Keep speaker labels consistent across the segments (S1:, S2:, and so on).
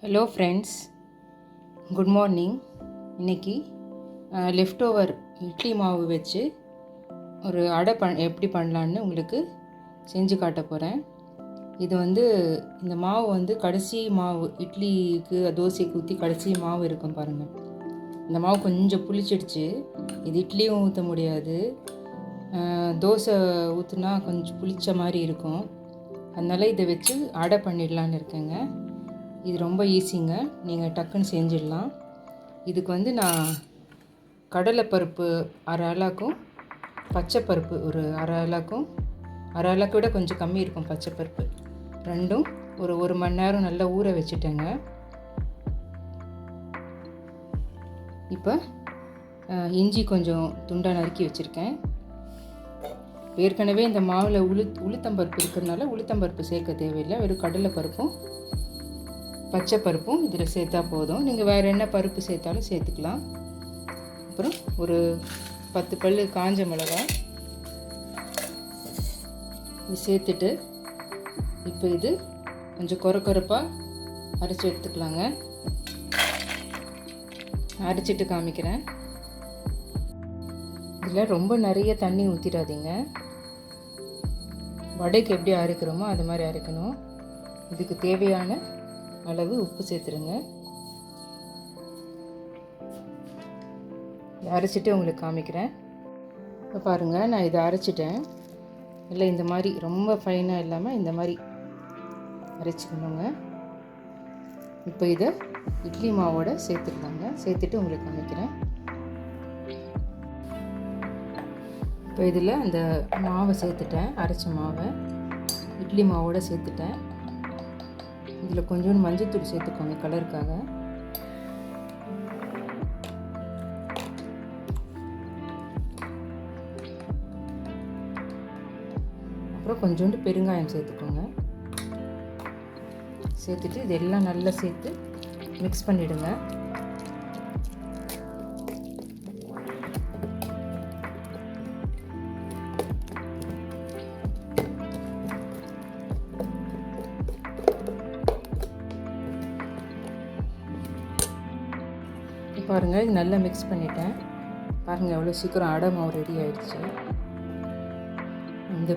S1: Hello friends, good morning. இன்றைக்கி left over idli மாவு வச்சு ஒரு அடை எப்படி பண்ணலான்னு உங்களுக்கு செஞ்சு காட்ட போகிறேன். இது இந்த மாவு கடைசி மாவு, இட்லிக்கு தோசைக்கு ஊற்றி கடைசி மாவு இருக்கும் பாருங்கள். இந்த மாவு கொஞ்சம் புளிச்சிடுச்சு. இது இட்லியும் ஊற்ற முடியாது, தோசை ஊற்றுனா கொஞ்சம் புளிச்ச மாதிரி இருக்கும். அதனால் இதை வச்சு அடை பண்ணிடலான்னு இருக்கேங்க. இது ரொம்ப ஈஸிங்க, நீங்கள் டக்குன்னு செஞ்சிடலாம். இதுக்கு நான் கடலைப்பருப்பு அரை அலாக்கும், பச்சைப்பருப்பு ஒரு அரை அலாக்கும், அரை அலாக்கு விட கொஞ்சம் கம்மி இருக்கும் பச்சைப்பருப்பு, ரெண்டும் ஒரு மணி நேரம் நல்லா ஊற வச்சுட்டேங்க. இப்போ இஞ்சி கொஞ்சம் துண்டாக நறுக்கி வச்சுருக்கேன். ஏற்கனவே இந்த மாவில் உளுத்தம்பருப்பு இருக்கிறதுனால உளுத்தம்பருப்பு சேர்க்க தேவையில்லை. வெறும் கடலைப்பருப்பும் பச்சைப்பருப்பும் இதில் சேர்த்தா போதும். நீங்கள் வேறு என்ன பருப்பு சேர்த்தாலும் சேர்த்துக்கலாம். அப்புறம் ஒரு 10 பல் காஞ்ச மிளகாய் இது சேர்த்துட்டு இப்போ இது கொஞ்சம் கொரப்பாக அரைச்சி எடுத்துக்கலாங்க. அரைச்சிட்டு காமிக்கிறேன். இதில் ரொம்ப நிறைய தண்ணி ஊற்றிடாதீங்க. வடைக்கு எப்படி அரைக்கிறோமோ அது மாதிரி அரைக்கணும். இதுக்கு தேவையான அளவு உப்பு சேர்த்துருங்க. அரைச்சிட்டு உங்களுக்கு காமிக்கிறேன். இப்போ பாருங்கள், நான் இதை அரைச்சிட்டேன். இல்லை, இந்த மாதிரி ரொம்ப ஃபைனாக இல்லாமல் இந்த மாதிரி அரைச்சிக்கணுங்க. இப்போ இதை இட்லி மாவோட சேர்த்துக்கலாங்க. சேர்த்துட்டு உங்களுக்கு காமிக்கிறேன். இப்போ இதில் அந்த மாவை சேர்த்துட்டேன், அரைச்ச மாவை இட்லி மாவோடு சேர்த்துட்டேன். இதில் கொஞ்சோண்டு மஞ்சள்தூள் சேர்த்துக்கோங்க கலருக்காக. அப்புறம் கொஞ்சோண்டு பெருங்காயம் சேர்த்துக்கோங்க. சேர்த்துட்டு இதெல்லாம் நல்லா சேர்த்து மிக்ஸ் பண்ணிவிடுங்க. பாருங்கள், இது நல்லா மிக்ஸ் பண்ணிட்டேன். பாருங்கள் எவ்வளோ சீக்கிரம் அடை மாவு ரெடி ஆகிடுச்சு. இந்த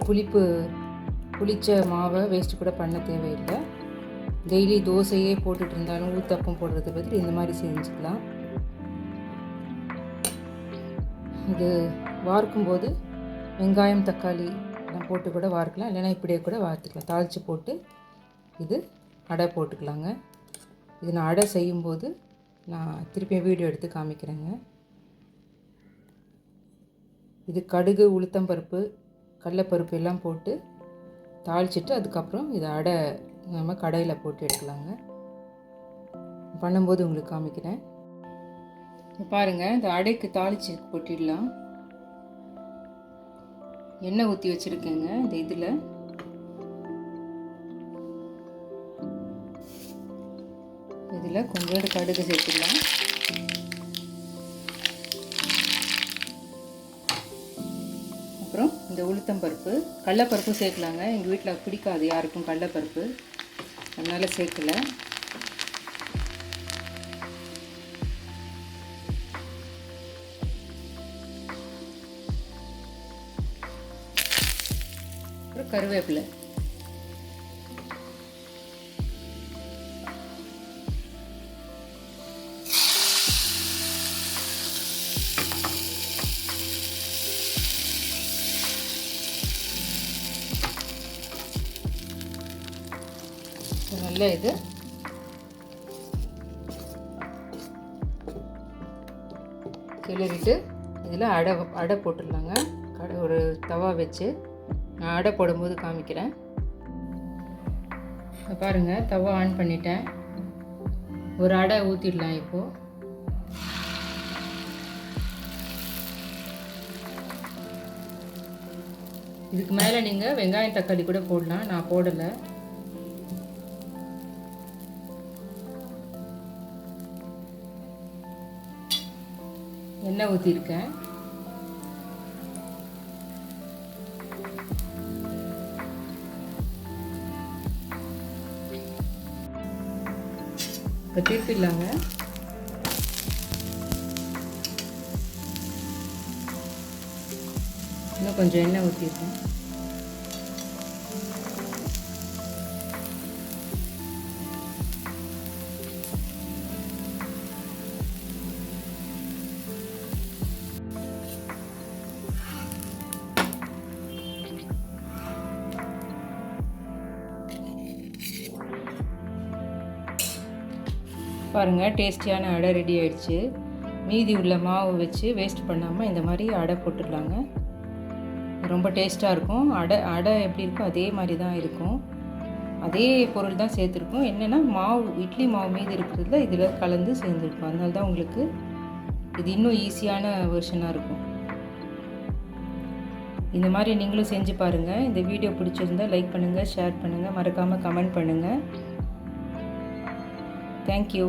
S1: புளிச்ச மாவை வேஸ்ட்டு கூட பண்ண தேவையில்லை. டெய்லி தோசையே போட்டுட்டு இருந்தாலும் ஊத்தப்பம் போடுறது பதில் இந்த மாதிரி செஞ்சுக்கலாம். இது வார்க்கும்போது வெங்காயம் தக்காளி எல்லாம் போட்டு கூட வார்க்கலாம், இல்லைன்னா இப்படியே கூட வார்த்துக்கலாம். தாளித்து போட்டு இது அடை போட்டுக்கலாங்க. இது நான் அடை செய்யும்போது நான் திருப்பியும் வீடியோ எடுத்து காமிக்கிறேங்க. இது கடுகு, உளுத்தம்பருப்பு, கடலைப்பருப்பு எல்லாம் போட்டு தாளிச்சிட்டு அதுக்கப்புறம் இதை அடை நம்ம கடாயில் போட்டு எடுக்கலாங்க. பண்ணும்போது உங்களுக்கு காமிக்கிறேன். பாருங்கள், இந்த அடைக்கு தாளித்து போட்டிடலாம். எண்ணெய் ஊற்றி வச்சுருக்கேங்க. இந்த இதில் கொஞ்சோண்டு கடுகு சேர்த்துக்கலாம். அப்புறம் இந்த உளுத்தம்பருப்பு, கடலைப்பருப்பு சேர்க்கலாங்க. எங்கள் வீட்டில் பிடிக்காது யாருக்கும் கடலைப்பருப்பு, அதனால் சேர்க்கலை. அப்புறம் கருவேப்பிலை. நல்லா இது கிளறிட்டு இதில் அடை போட்டுடலாங்க. ஒரு தவா வச்சு நான் அடை போடும்போது காமிக்கிறேன். பாருங்கள், தவா ஆன் பண்ணிட்டேன். ஒரு அடை ஊற்றிடலாம். இப்போது இதுக்கு மேலே நீங்கள் வெங்காயம் தக்காளி கூட போடலாம், நான் போடலை. எண்ணெய் ஊற்றிருக்கேன். இப்போ திருப்பிடலாங்க. இன்னும் கொஞ்சம் எண்ணெய் ஊற்றிருக்கேன். பாருங்கள், டேஸ்டியான அடை ரெடி ஆயிடுச்சு. மீதி உள்ள மாவு வச்சு வேஸ்ட் பண்ணாமல் இந்த மாதிரி அடை போட்டுடலாங்க. ரொம்ப டேஸ்ட்டாக இருக்கும். அடை எப்படி இருக்கோ அதே மாதிரி தான் இருக்கும். அதே பொருள் தான் சேர்த்துருக்கோம். என்னென்னா மாவு, இட்லி மாவு மீதி இருக்கிறதுல இதில் கலந்து சேர்ந்துருக்கும். அதனால தான் உங்களுக்கு இது இன்னும் ஈஸியான வெர்ஷனாக இருக்கும். இந்த மாதிரி நீங்களும் செஞ்சு பாருங்கள். இந்த வீடியோ பிடிச்சிருந்தால் லைக் பண்ணுங்கள், ஷேர் பண்ணுங்கள், மறக்காமல் கமெண்ட் பண்ணுங்கள். Thank you.